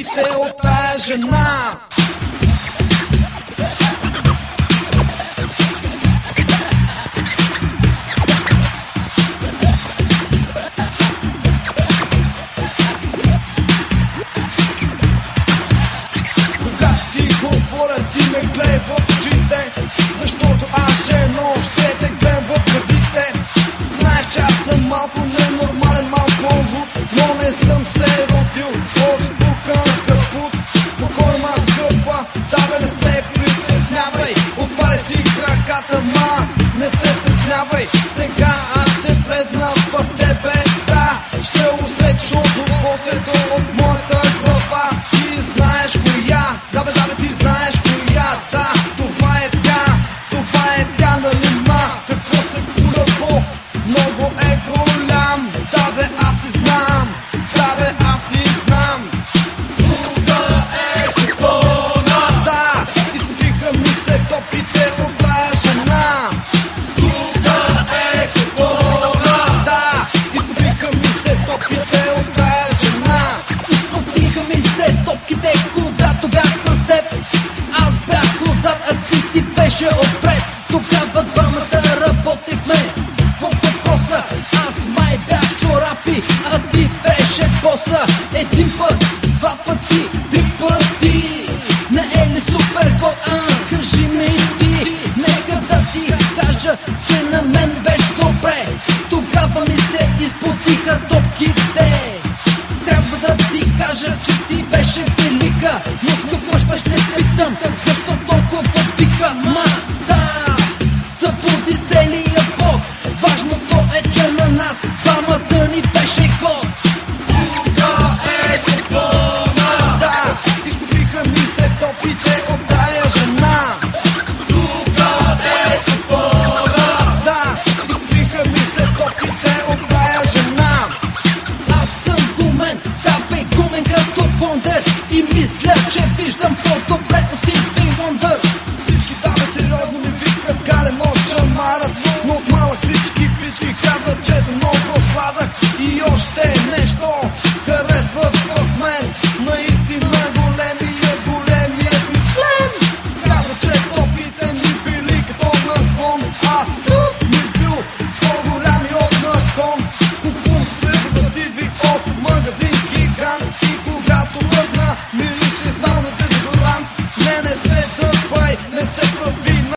топките от тая жена. Ти ме гледай в очите, защото аз ще едно ще те гледам в гърдите. Знаеш, че аз съм малко ненормален, малко луд, но не съм се родил от спукан капут. Спокойно ма скъпа, да бе не се притеснявай, отваряй си краката, ма не се стеснявай. Сега аз ще влезна в тебе, да, ще усетиш удоволствието от моята глава. И знаеш коя, да бе ти знаеш коя, да, това е тя, нали ма, какво се пуля, много е голям, да бе аз си знам, да бе аз си знам. Тука е купона, да, изпотиха ми се топките от тая жена. Тука е купона, да, изпотиха ми се топките от тая жена. Изпотиха ми се топките, когато бях с теб. Аз бях отзад, а ти беше отпред. Тогава двамата работихме по въпроса. Аз май бях чорапи, а ти беше боса. Един път, два пъти, три пъти. Не е ли супер год, кажи ми ти. Нека да ти кажа, че на мен беше добре. Тогава ми се изпотиха топките. Трябва да ти кажа, че ти беше велика, но с какво ще питам, защо толкова вика? Ма да, събуди целия Бог. Важното е, че на нас двамата ни беше год. тука е купона, да, изпотиха ми се топките от тая жена. тука е купона, да, изпотиха ми се топките от тая жена. Аз съм гумен, да бе гумен като Бондер. И мисля, че виждам по-добре от Стиви Вондър. Всички даме сериозно ми викат галено шамарът, но от малък всички пички казват, че съм много сладък. И още нещо харесват в мен, наистина големият ми член. Казват, че топките ми били като на слон, а